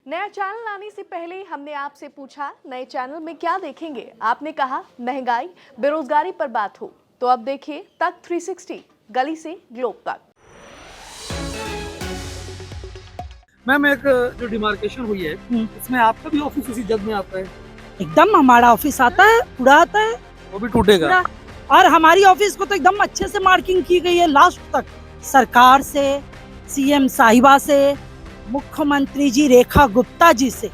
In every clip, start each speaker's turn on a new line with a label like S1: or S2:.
S1: नया चैनल आने से पहले हमने आपसे पूछा नए चैनल में क्या देखेंगे। आपने कहा महंगाई बेरोजगारी पर बात हो। तो अब देखिए तक 360 गली से ग्लोब तक।
S2: मैम एक जो डिमार्केशन हुई है इसमें आपका भी ऑफिस उसी जग में आता है?
S3: एकदम हमारा ऑफिस आता है, पूरा आता है,
S2: वो भी टूटेगा?
S3: पूरा। और हमारी ऑफिस को तो एकदम अच्छे से मार्किंग की गई है लास्ट तक। सरकार से, सीएम साहिबा से, मुख्यमंत्री जी रेखा गुप्ता जी से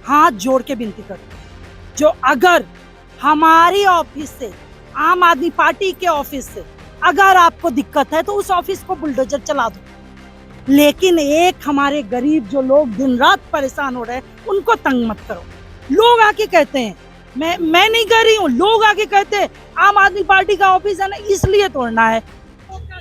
S3: हाथ जोड़ के विनती करती हूं, जो अगर हमारी ऑफिस से, आम आदमी पार्टी के ऑफिस से अगर आपको दिक्कत है तो उस ऑफिस को बुलडोजर चला दो, लेकिन एक हमारे गरीब जो लोग दिन रात परेशान हो रहे हैं उनको तंग मत करो। लोग आके कहते हैं, मैं नहीं कह रही हूँ, लोग आके कहते हैं आम आदमी पार्टी का ऑफिस है ना इसलिए तोड़ना है।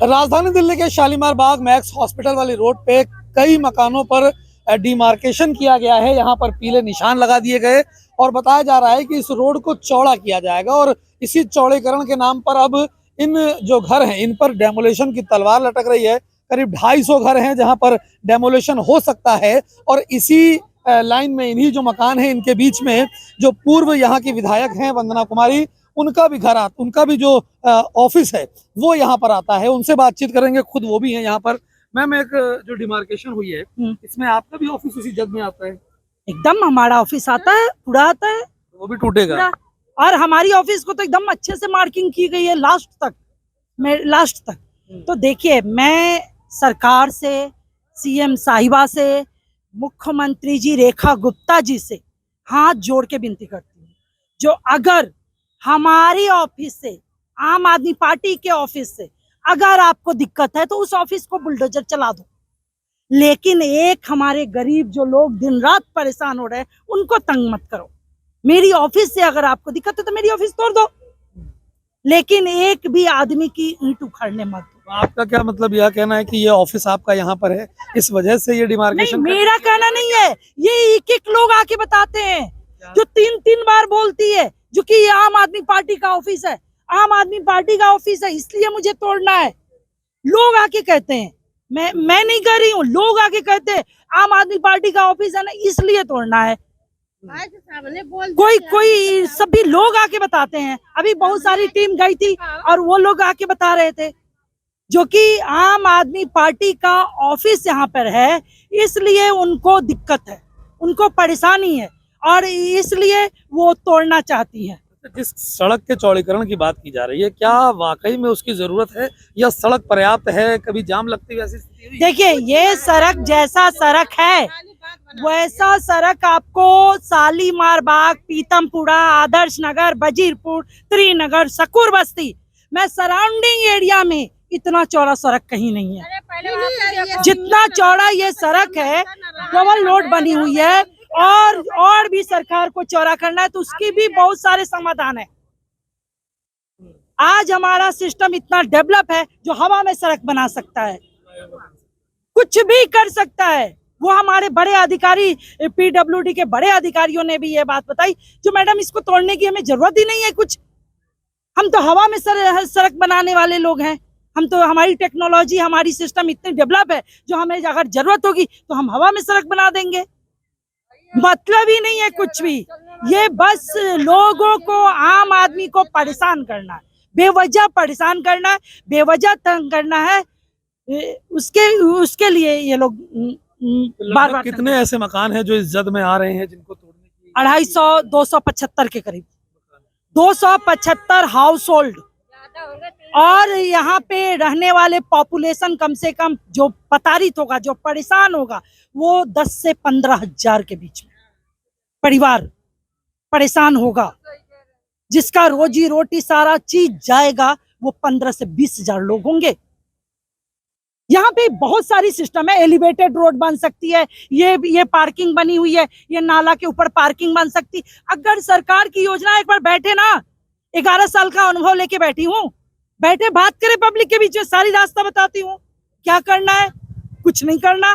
S2: राजधानी दिल्ली के शालीमार बाग मैक्स हॉस्पिटल वाली रोड पे कई मकानों पर डिमार्केशन किया गया है। यहाँ पर पीले निशान लगा दिए गए और बताया जा रहा है कि इस रोड को चौड़ा किया जाएगा और इसी चौड़ीकरण के नाम पर अब इन जो घर हैं इन पर डेमोलेशन की तलवार लटक रही है। करीब 250 घर हैं जहां पर डेमोलेशन हो सकता है और इसी लाइन में इन्हीं जो मकान हैं इनके बीच में जो पूर्व यहाँ की विधायक हैं वंदना कुमारी, उनका भी घर आता, उनका भी जो ऑफिस है वो यहाँ पर आता है। उनसे बातचीत करेंगे, खुद वो भी हैं यहाँ पर। मैम एक जो डिमार्केशन हुई है इसमें आपका भी ऑफिस उसी जग में आता है?
S3: एकदम हमारा ऑफिस आता है, पूरा आता है,
S2: वो भी टूटेगा?
S3: और हमारी ऑफिस को तो एकदम अच्छे से मार्किंग की गई है लास्ट तक। तो देखिए, मैं सरकार से, सीएम साहिबा से, मुख्यमंत्री जी रेखा गुप्ता जी से हाथ जोड़ के विनती करती हूँ, जो अगर हमारी ऑफिस से, आम आदमी पार्टी के ऑफिस से अगर आपको दिक्कत है तो उस ऑफिस को बुलडोजर चला दो, लेकिन एक हमारे गरीब जो लोग दिन रात परेशान हो रहे हैं उनको तंग मत करो। मेरी ऑफिस से अगर आपको दिक्कत है तो मेरी ऑफिस तोड़ दो, लेकिन एक भी आदमी की ईंट उखाड़ने मत दो।
S2: आपका क्या मतलब यह कहना है कि ये ऑफिस आपका यहाँ पर है इस वजह से ये डिमार्केशन?
S3: नहीं, मेरा कहना नहीं है, ये एक लोग आके बताते हैं, जो 3 बार बोलती है जो कि ये आम आदमी पार्टी का ऑफिस है, आम आदमी पार्टी का ऑफिस है इसलिए मुझे तोड़ना है। लोग आके कहते हैं, मैं नहीं कह रही हूँ, लोग आके कहते हैं आम आदमी पार्टी का ऑफिस है ना इसलिए तोड़ना है। कोई सभी लोग आके बताते हैं। अभी बहुत सारी टीम गई थी और वो लोग आके बता रहे थे जो कि आम आदमी पार्टी का ऑफिस यहाँ पर है इसलिए उनको दिक्कत है, उनको परेशानी है और इसलिए वो तोड़ना चाहती है।
S2: जिस सड़क के चौड़ीकरण की बात की जा रही है, क्या वाकई में उसकी जरूरत है या सड़क पर्याप्त है? कभी जाम लगती है ऐसी स्थिति हुई?
S3: देखिए, ये सड़क जैसा सड़क है वैसा सड़क आपको शालीमार बाग, पीतमपुरा, आदर्श नगर, बजीरपुर, त्रिनगर, सकूर बस्ती में सराउंडिंग एरिया में इतना चौड़ा सड़क कहीं नहीं है। जितना चौड़ा ये सड़क है डबल रोड बनी हुई है और भी सरकार को चौड़ा करना है तो उसकी भी बहुत सारे समाधान है। आज हमारा सिस्टम इतना डेवलप है जो हवा में सड़क बना सकता है, कुछ भी कर सकता है। वो हमारे बड़े अधिकारी, पीडब्ल्यूडी के बड़े अधिकारियों ने भी ये बात बताई जो मैडम इसको तोड़ने की हमें जरूरत ही नहीं है कुछ, हम तो हवा में सड़क बनाने वाले लोग हैं। हम तो, हमारी टेक्नोलॉजी, हमारी सिस्टम इतनी डेवलप है जो हमें अगर जरूरत होगी तो हम हवा में सड़क बना देंगे। मतलब ही नहीं है कुछ भी, ये बस लोगों को, आम आदमी को परेशान करना है, बेवजह परेशान करना है, बेवजह तंग करना है, उसके लिए ये लोग बार
S2: कितने ऐसे मकान हैं जो इस जद में आ रहे हैं जिनको तोड़ने की?
S3: 250-275 के करीब, 275 हाउस होल्ड, और यहाँ पे रहने वाले पॉपुलेशन कम से कम जो प्रताड़ित होगा, जो परेशान होगा वो 10 से 15 हजार के बीच में परिवार परेशान होगा, जिसका रोजी रोटी सारा चीज जाएगा वो 15 से 20 हजार लोग होंगे। यहाँ पे बहुत सारी सिस्टम है, एलिवेटेड रोड बन सकती है, ये पार्किंग बनी हुई है, ये नाला के ऊपर पार्किंग बन सकती। अगर सरकार की योजना एक बार बैठे ना, 11 साल का अनुभव लेके बैठी हूँ, बैठे बात करे पब्लिक के बीच में, सारी रास्ता बताती हूँ क्या करना है, कुछ नहीं करना,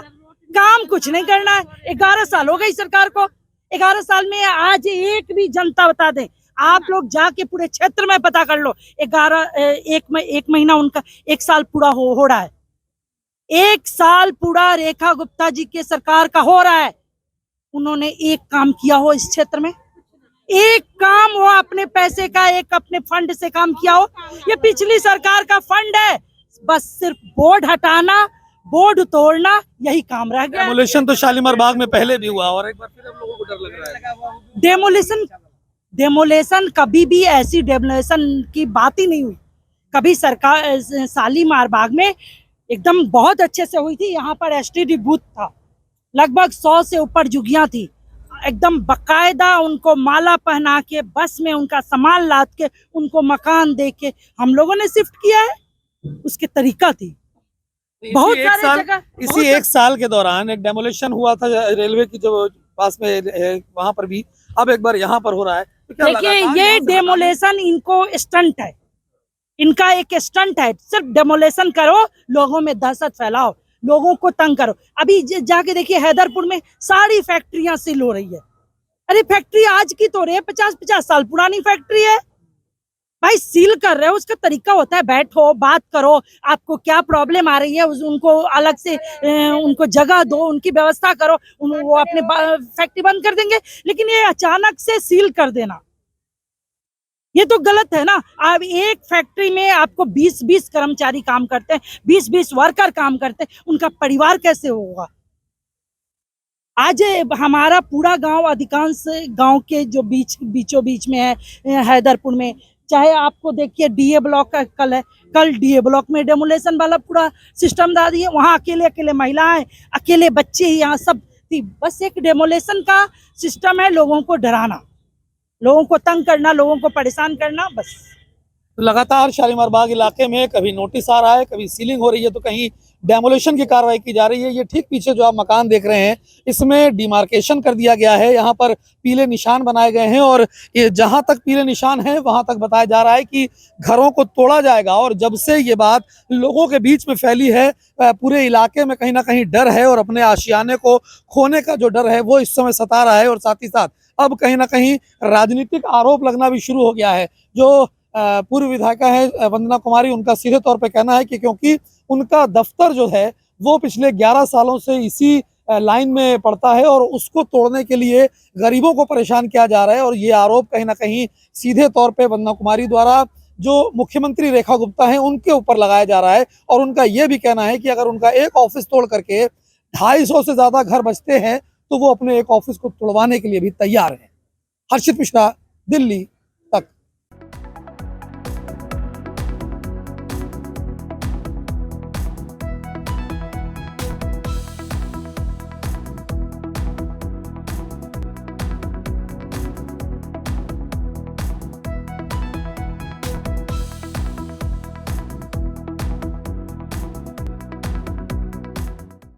S3: काम कुछ नहीं करना है। 11 साल हो गई सरकार को, 11 साल में आज एक भी जनता बता दे, आप लोग जाके पूरे क्षेत्र में पता कर लो, एक महीना उनका 1 साल पूरा हो रहा है, 1 साल पूरा रेखा गुप्ता जी के सरकार का हो रहा है। उन्होंने एक काम किया हो इस क्षेत्र में? एक काम वो अपने पैसे का, एक अपने फंड से काम किया हो? ये पिछली सरकार का फंड है, बस सिर्फ बोर्ड हटाना, बोर्ड तोड़ना, यही काम रह गया है।
S2: डेमोलिशन तो शालीमार बाग में पहले भी हुआ और एक बार फिर हम लोगों को डर लग रहा है।
S3: डेमोलेशन कभी भी ऐसी डेमोलेशन की बात ही नहीं हुई। कभी सरकार शालीमार बाग में एकदम बहुत अच्छे से हुई थी। यहाँ पर एसटीडी बूथ था, लगभग 100 से ऊपर झुग्गियां थी, एकदम बकायदा उनको माला पहना के, बस में उनका सामान लाद के, उनको मकान दे के हम लोगों ने शिफ्ट किया है। उसके तरीका थी। बहुत सारे जगह
S2: इसी एक साल के दौरान एक डेमोलिशन हुआ था रेलवे की जो पास में है, वहां पर भी अब एक बार यहाँ पर हो रहा है। तो क्या
S3: देखिए,
S2: लगातार
S3: ये
S2: यहाँ से
S3: डेमोलेशन इनको स्टंट है, इनका एक स्टंट है। सिर्फ डेमोलेशन करो, लोगों में दहशत फैलाओ, लोगों को तंग करो। अभी जाके देखिए हैदरपुर में सारी फैक्ट्रियां सील हो रही है। अरे फैक्ट्री आज की तो रे 50-50 साल पुरानी फैक्ट्री है भाई। सील कर रहे हो, उसका तरीका होता है, बैठो बात करो, आपको क्या प्रॉब्लम आ रही है उनको अलग से उनको जगह दो, उनकी व्यवस्था करो, वो अपने फैक्ट्री बंद कर देंगे। लेकिन ये अचानक से सील कर देना, ये तो गलत है ना। अब एक फैक्ट्री में आपको 20-20 कर्मचारी काम करते हैं, 20-20 वर्कर काम करते हैं, उनका परिवार कैसे होगा? आज हमारा पूरा गांव, अधिकांश गांव के जो बीचों बीच में है हैदरपुर में, चाहे आपको देखिए डीए ब्लॉक का कल डीए ब्लॉक में डेमोलेशन वाला पूरा सिस्टम डाल दिए। वहाँ अकेले महिलाएं, अकेले बच्चे ही यहाँ सब थी। बस एक डेमोलेशन का सिस्टम है, लोगों को डराना, लोगों को तंग करना, लोगों को परेशान करना, बस।
S2: तो लगातार शालीमार बाग इलाके में कभी नोटिस आ रहा है, कभी सीलिंग हो रही है, तो कहीं डेमोलिशन की कार्रवाई की जा रही है। ये ठीक पीछे जो आप मकान देख रहे हैं, इसमें डिमार्केशन कर दिया गया है, यहाँ पर पीले निशान बनाए गए हैं और ये जहाँ तक पीले निशान हैं वहाँ तक बताया जा रहा है कि घरों को तोड़ा जाएगा। और जब से ये बात लोगों के बीच में फैली है, पूरे इलाके में कहीं ना कहीं डर है और अपने आशियाने को खोने का जो डर है वो इस समय सता रहा है। और साथ ही साथ अब कहीं ना कहीं राजनीतिक आरोप लगना भी शुरू हो गया है। जो पूर्व विधायिका है वंदना कुमारी, उनका सीधे तौर पे कहना है कि क्योंकि उनका दफ्तर जो है वो पिछले 11 सालों से इसी लाइन में पड़ता है और उसको तोड़ने के लिए गरीबों को परेशान किया जा रहा है। और ये आरोप कहीं ना कहीं सीधे तौर पे वंदना कुमारी द्वारा जो मुख्यमंत्री रेखा गुप्ता हैं उनके ऊपर लगाया जा रहा है। और उनका ये भी कहना है कि अगर उनका एक ऑफिस तोड़ करके 250 से ज्यादा घर बचते हैं तो वो अपने एक ऑफिस को तोड़वाने के लिए भी तैयार है। हर्षित मिश्रा, दिल्ली।